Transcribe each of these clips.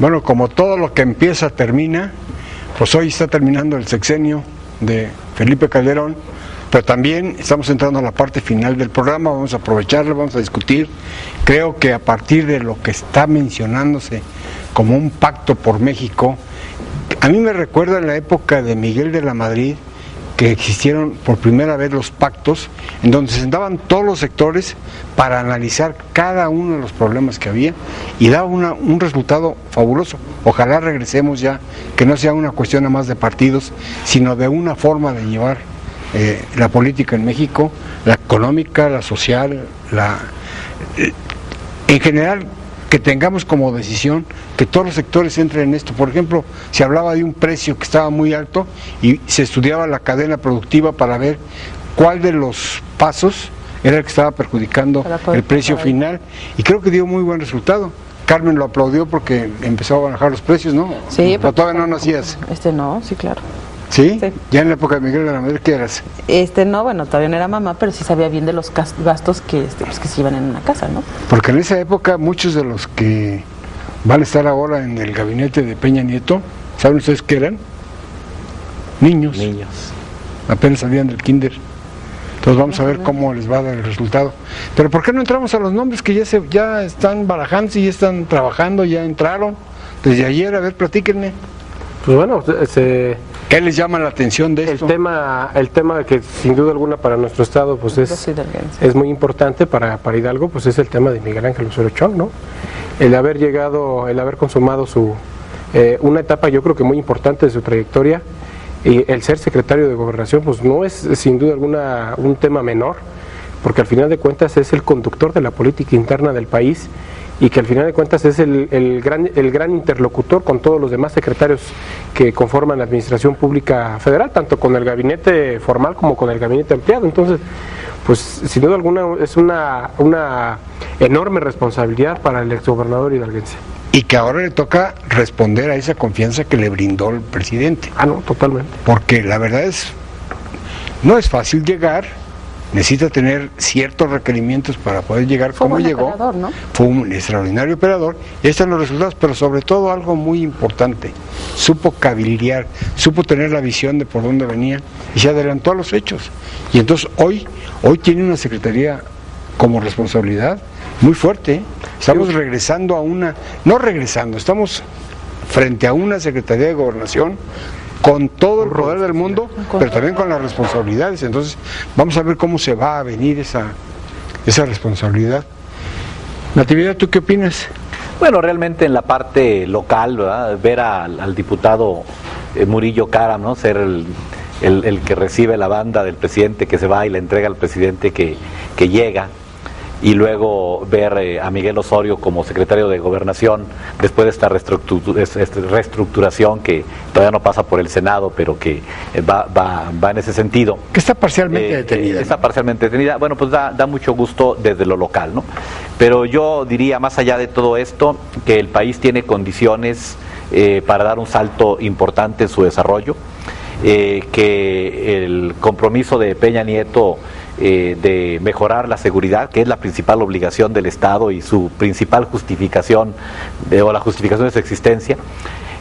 Bueno, como todo lo que empieza termina, pues hoy está terminando el sexenio de Felipe Calderón, pero también estamos entrando a la parte final del programa, vamos a aprovecharlo, vamos a discutir. Creo que a partir de lo que está mencionándose como un pacto por México, a mí me recuerda en la época de Miguel de la Madrid, que existieron por primera vez los pactos, en donde se sentaban todos los sectores para analizar cada uno de los problemas que había y daba un resultado fabuloso. Ojalá regresemos ya, que no sea una cuestión nada más de partidos, sino de una forma de llevar la política en México, la económica, la social, en general, que tengamos como decisión que todos los sectores entren en esto. Por ejemplo, se hablaba de un precio que estaba muy alto y se estudiaba la cadena productiva para ver cuál de los pasos era el que estaba perjudicando el precio final, y creo que dio muy buen resultado. Carmen lo aplaudió porque empezó a bajar los precios, ¿no? Sí, pero todavía no nacías. No, sí, claro. ¿Sí? Sí. Ya en la época de Miguel de la Madrid, ¿qué eras? No, bueno, todavía no era mamá, pero sí sabía bien de los gastos que se iban en una casa, ¿no? Porque en esa época muchos de los que van a estar ahora en el gabinete de Peña Nieto, ¿saben ustedes qué eran? Niños. Apenas salían del kinder. Entonces vamos a ver cómo les va a dar el resultado. Pero ¿por qué no entramos a los nombres que ya están barajándose, ya están trabajando, ya entraron desde ayer? A ver, platíquenme. Pues bueno, ¿qué les llama la atención de esto? El tema que sin duda alguna para nuestro estado pues es muy importante para Hidalgo, pues es el tema de Miguel Ángel Osorio Chong, ¿no? El haber consumado una etapa yo creo que muy importante de su trayectoria, y el ser secretario de Gobernación pues no es sin duda alguna un tema menor, porque al final de cuentas es el conductor de la política interna del país, y que al final de cuentas es el gran interlocutor con todos los demás secretarios que conforman la Administración Pública Federal, tanto con el gabinete formal como con el gabinete ampliado. Entonces, pues sin duda alguna es una enorme responsabilidad para el exgobernador hidalguense. Y que ahora le toca responder a esa confianza que le brindó el presidente. No, totalmente. Porque la verdad no es fácil llegar, necesita tener ciertos requerimientos para poder llegar como llegó. Operador, ¿no? Fue un extraordinario operador, y ahí están los resultados, pero sobre todo algo muy importante, supo cabildear, supo tener la visión de por dónde venía y se adelantó a los hechos. Y entonces hoy tiene una secretaría como responsabilidad muy fuerte. Estamos regresando estamos frente a una Secretaría de Gobernación con todo el poder del mundo, pero también con las responsabilidades. Entonces vamos a ver cómo se va a venir esa responsabilidad. Natividad, ¿tú qué opinas? Bueno, realmente en la parte local, ¿verdad? Ver al diputado Murillo Karam, ¿no? Ser el que recibe la banda del presidente que se va y le entrega al presidente que llega, y luego ver a Miguel Osorio como secretario de Gobernación después de esta reestructuración que todavía no pasa por el Senado, pero que va en ese sentido. Que está parcialmente detenida. Está parcialmente detenida. Bueno, pues da mucho gusto desde lo local, ¿no? Pero yo diría, más allá de todo esto, que el país tiene condiciones para dar un salto importante en su desarrollo, que el compromiso de Peña Nieto de mejorar la seguridad, que es la principal obligación del Estado y su principal justificación, o la justificación de su existencia,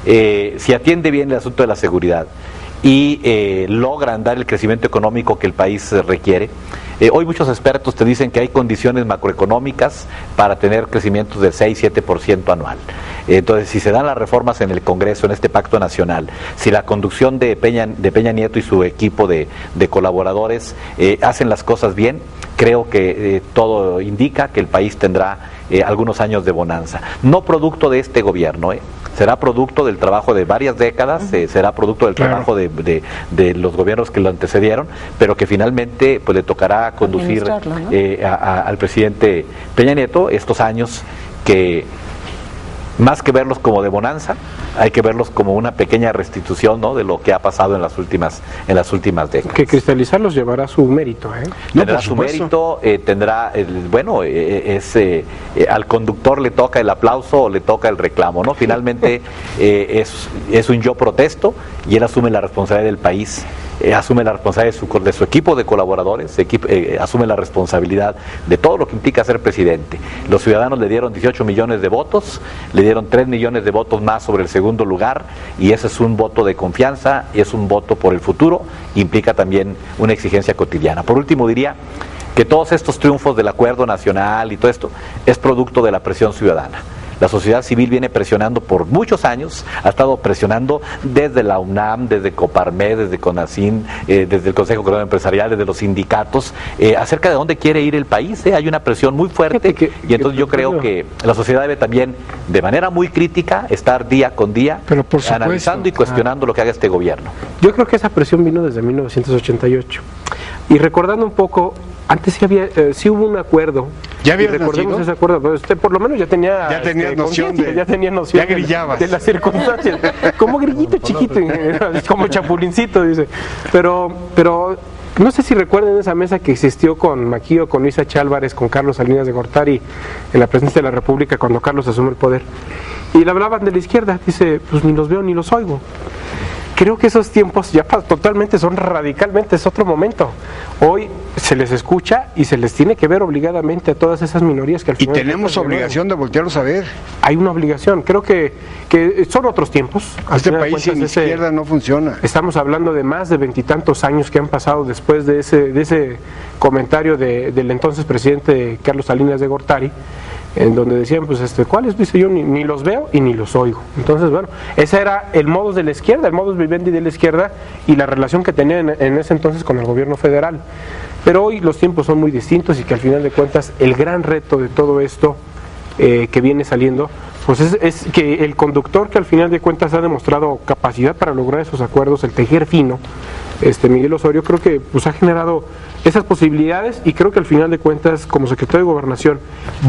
si atiende bien el asunto de la seguridad y logran dar el crecimiento económico que el país requiere. Hoy muchos expertos te dicen que hay condiciones macroeconómicas para tener crecimientos del 6-7% anual. Entonces, si se dan las reformas en el Congreso, en este pacto nacional, si la conducción de Peña Nieto y su equipo de colaboradores hacen las cosas bien, creo que todo indica que el país tendrá algunos años de bonanza. No producto de este gobierno, será producto del trabajo de varias décadas, será producto del trabajo de los gobiernos que lo antecedieron, pero que finalmente pues le tocará conducir, ¿no? Al presidente Peña Nieto estos años que, más que verlos como de bonanza, hay que verlos como una pequeña restitución, ¿no?, de lo que ha pasado en las últimas décadas. Que cristalizarlos llevará su mérito, Tendrá su mérito, tendrá, al conductor le toca el aplauso o le toca el reclamo, ¿no? Finalmente es un yo protesto y él asume la responsabilidad del país asume la responsabilidad de su equipo de colaboradores, asume la responsabilidad de todo lo que implica ser presidente. Los ciudadanos le dieron 18 millones de votos, le dieron 3 millones de votos más sobre el segundo lugar, y ese es un voto de confianza, y es un voto por el futuro, implica también una exigencia cotidiana. Por último, diría que todos estos triunfos del acuerdo nacional y todo esto es producto de la presión ciudadana. La sociedad civil viene presionando por muchos años, ha estado presionando desde la UNAM, desde Coparmex, desde CONACYT, desde el Consejo Coordinador Empresarial, desde los sindicatos, acerca de dónde quiere ir el país. Hay una presión muy fuerte, y entonces yo creo que la sociedad debe también, de manera muy crítica, estar día con día analizando y cuestionando lo que haga este gobierno. Yo creo que esa presión vino desde 1988. Y recordando un poco, antes sí hubo un acuerdo. ¿Ya habías recordemos nacido? ese acuerdo, pero usted por lo menos ya tenía noción ya grillabas. de las circunstancias. Como grillito chiquito, como chapulincito, dice. Pero no sé si recuerdan esa mesa que existió con Maquillo, con Luisa Chálvarez, con Carlos Salinas de Gortari en la presidencia de la República cuando Carlos asume el poder. Y le hablaban de la izquierda, dice, pues ni los veo ni los oigo. Creo que esos tiempos ya totalmente son radicalmente, es otro momento. Hoy se les escucha y se les tiene que ver obligadamente a todas esas minorías que al final... Y tenemos obligación de voltearlos a ver. Hay una obligación, creo que son otros tiempos. Este país sin izquierda no funciona. Estamos hablando de más de 20 y tantos años que han pasado después de ese comentario del entonces presidente Carlos Salinas de Gortari, en donde decían, pues, ¿cuáles? Dice yo, ni los veo y ni los oigo. Entonces, bueno, ese era el modus de la izquierda, el modus vivendi de la izquierda, y la relación que tenía en ese entonces con el gobierno federal. Pero hoy los tiempos son muy distintos, y que al final de cuentas el gran reto de todo esto que viene saliendo, pues es que el conductor, que al final de cuentas ha demostrado capacidad para lograr esos acuerdos, el tejer fino, Miguel Osorio, creo que pues ha generado esas posibilidades, y creo que al final de cuentas, como secretario de Gobernación,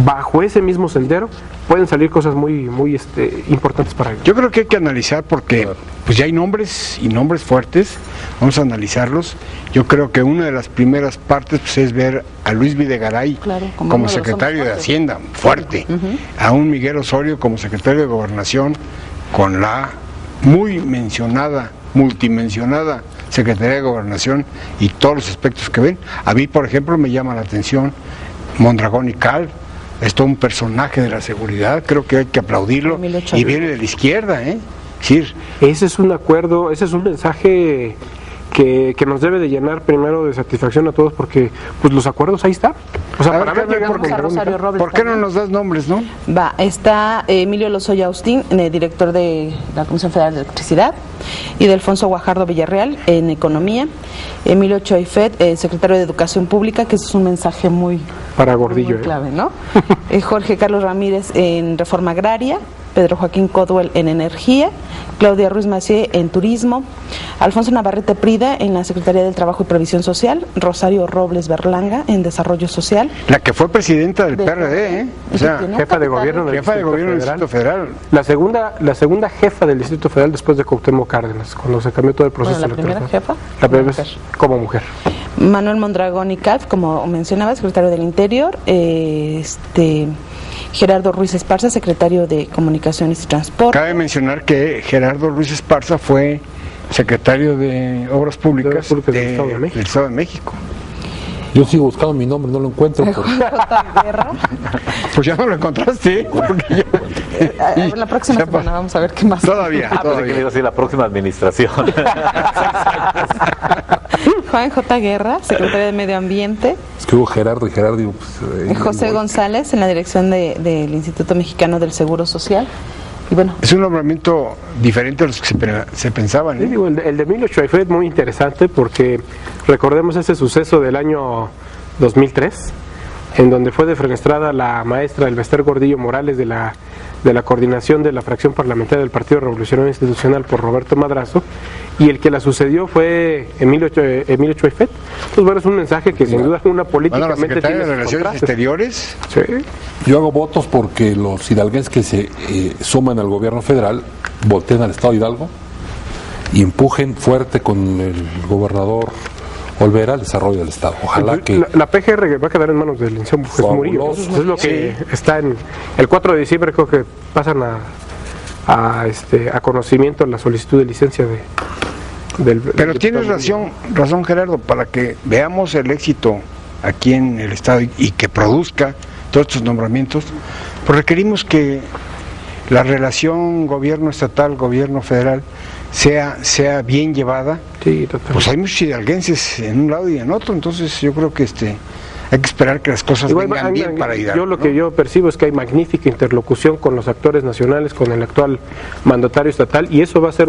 bajo ese mismo sendero pueden salir cosas muy importantes para él. Yo creo que hay que analizar, porque pues ya hay nombres, y nombres fuertes. Vamos a analizarlos. Yo creo que una de las primeras partes pues es ver a Luis Videgaray como secretario de Hacienda, fuerte, a un Miguel Osorio como secretario de Gobernación, con la muy mencionada, multimensionada Secretaría de Gobernación, y todos los aspectos que ven. A mí, por ejemplo, me llama la atención Mondragón y Cal. Es todo un personaje de la seguridad, creo que hay que aplaudirlo, y viene de la izquierda, Sí. Ese es un acuerdo, ese es un mensaje que nos debe de llenar primero de satisfacción a todos, porque pues los acuerdos ahí están. O sea, para ver, ¿por qué no nos das nombres, no? Está Emilio Lozoya Austin, director de la Comisión Federal de Electricidad, y de Alfonso Guajardo Villarreal en Economía, Emilio Choifet, secretario de Educación Pública, que es un mensaje muy para Gordillo, muy clave, ¿no? Jorge Carlos Ramírez en Reforma Agraria, Pedro Joaquín Codwell en Energía, Claudia Ruiz Macié en Turismo, Alfonso Navarrete Prida en la Secretaría del Trabajo y Previsión Social, Rosario Robles Berlanga en Desarrollo Social. La que fue presidenta del PRD, o sea, jefa de gobierno del Distrito Federal. La segunda jefa del Distrito Federal después de Cuauhtémoc Cárdenas, cuando se cambió todo el proceso electoral. ¿La primera jefa? La primera vez como mujer. Manuel Mondragón y Calf, como mencionaba, secretario del Interior, Gerardo Ruiz Esparza, secretario de Comunicaciones y Transporte. Cabe mencionar que Gerardo Ruiz Esparza fue secretario de Obras Públicas del Estado de México. Yo sigo buscando mi nombre, no lo encuentro. Pues ya no lo encontraste. Porque la próxima semana vamos a ver qué más. Todavía. Que le iba a decir la próxima administración. Juan J. Guerra, secretario de Medio Ambiente. Es que hubo Gerardo y Gerardo. Pues, José González en la dirección del Instituto Mexicano del Seguro Social. Y bueno, es un nombramiento diferente a los que se pensaban. Sí, digo, el de Emilio Choifet muy interesante, porque recordemos ese suceso del año 2003, en donde fue defenestrada la maestra Elbester Gordillo Morales de la coordinación de la fracción parlamentaria del Partido Revolucionario Institucional por Roberto Madrazo, y el que la sucedió fue Emilio Choifet. Pues bueno, es un mensaje que sin duda una políticamente tiene de Relaciones Exteriores. Sí. Yo hago votos porque los hidalguenses que se suman al gobierno federal volteen al estado de Hidalgo y empujen fuerte con el gobernador Olvera al desarrollo del estado. Ojalá que la PGR va a quedar en manos del licenciado Jesús Murillo. Eso es lo que está en el 4 de diciembre, creo que pasan a conocimiento la solicitud de licencia Pero tienes razón Gerardo, para que veamos el éxito aquí en el Estado y que produzca todos estos nombramientos, pues requerimos que la relación gobierno estatal, gobierno federal sea bien llevada. Sí, totalmente. Pues hay muchos hidalguenses en un lado y en otro, entonces yo creo que hay que esperar que las cosas vengan bien para Hidalgo. Yo lo que yo percibo es que hay magnífica interlocución con los actores nacionales, con el actual mandatario estatal, y eso va a ser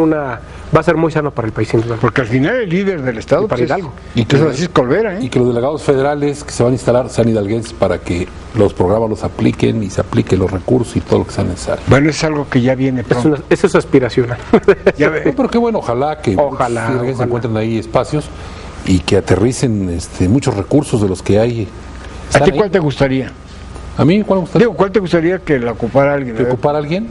muy sano para el país, sin duda. Porque al final el líder del Estado para Hidalgo. Y que Francisco Olvera, y que los delegados federales que se van a instalar sean hidalguenses para que los programas los apliquen y se apliquen los recursos y todo lo que sea necesario. Bueno, es algo que ya viene pronto. Eso es aspiracional. Ya ve. No, pero qué bueno, ojalá que los hidalguenses encuentren ahí espacios y que aterricen muchos recursos de los que hay. ¿A ti cuál te gustaría? ¿A mí cuál me gustaría? Digo, ¿cuál te gustaría que la ocupara alguien? ¿Que ocupara alguien?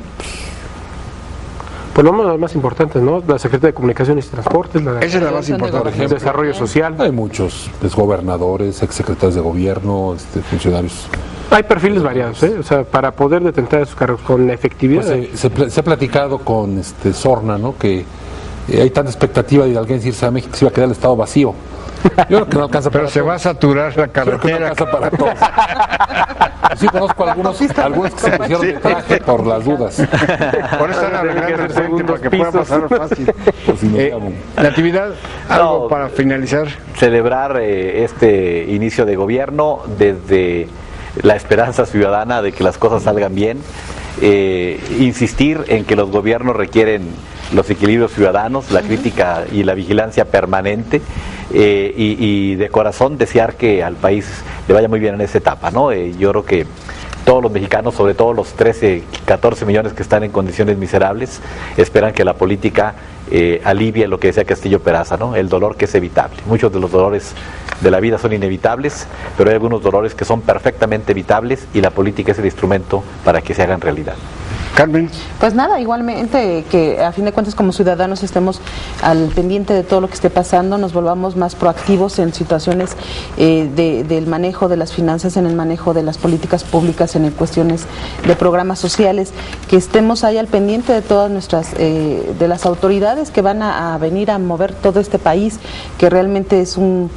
Pues lo más importante, ¿no? La Secretaría de Comunicaciones y Transportes, Esa es la más importante. Por ejemplo, Desarrollo Social. Hay muchos exgobernadores, exsecretarios de gobierno, funcionarios. Hay perfiles variados, ¿eh? O sea, para poder detentar esos cargos con efectividad. Pues, se ha platicado con Sorna, ¿no? Que hay tanta expectativa de hidalguense irse a México que se iba a quedar el Estado vacío. Yo creo que no alcanza para Pero se va a saturar la Creo que no carretera. alcanza para todos. Sí conozco algunos que se pusieron de traje por las dudas. Por eso están arreglando el puente para que pueda pasar fácil. Por si nos llaman. Natividad, algo No. para finalizar. Celebrar este inicio de gobierno desde la esperanza ciudadana de que las cosas salgan bien, insistir en que los gobiernos requieren los equilibrios ciudadanos, la crítica y la vigilancia permanente, y de corazón desear que al país le vaya muy bien en esta etapa, ¿no? Yo creo que todos los mexicanos, sobre todo los 13, 14 millones que están en condiciones miserables, esperan que la política alivie lo que decía Castillo Peraza, ¿no? El dolor que es evitable. Muchos de los dolores de la vida son inevitables, pero hay algunos dolores que son perfectamente evitables y la política es el instrumento para que se hagan realidad. Carmen. Pues nada, igualmente que a fin de cuentas como ciudadanos estemos al pendiente de todo lo que esté pasando, nos volvamos más proactivos en situaciones del manejo de las finanzas, en el manejo de las políticas públicas, en cuestiones de programas sociales, que estemos ahí al pendiente de todas nuestras, de las autoridades que van a venir a mover todo este país, que realmente es un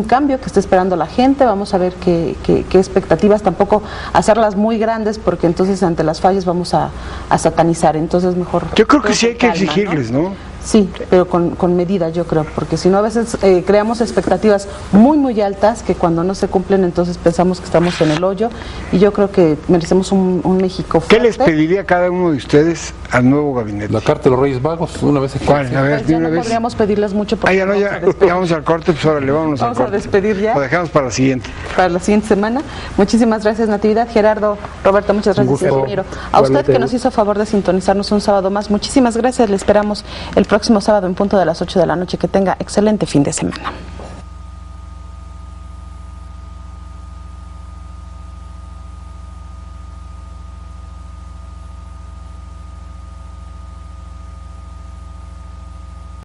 cambio que está esperando la gente. Vamos a ver qué expectativas, tampoco hacerlas muy grandes, porque entonces ante las fallas vamos a satanizar, entonces mejor. Yo creo que sí hay que calma, exigirles, ¿no? Sí, pero con medida, yo creo, porque si no a veces creamos expectativas muy altas que cuando no se cumplen entonces pensamos que estamos en el hoyo, y yo creo que merecemos un México fuerte. ¿Qué les pediría a cada uno de ustedes al nuevo gabinete? La carta de los Reyes Magos, una vez aquí. ¿Cuál? A ver, Pues de ya una no vez. podríamos pedirles mucho porque Ya vamos al corte, pues órale, vámonos al Vamos a corte. despedir ya. Lo dejamos para la siguiente. para la siguiente semana. Muchísimas gracias, Natividad, Gerardo, Roberto, muchas Un gracias, gusto. ingeniero. A usted que nos hizo favor de sintonizarnos un sábado más, muchísimas gracias. Le esperamos el próximo sábado en punto de las 8 de la noche. Que tenga excelente fin de semana.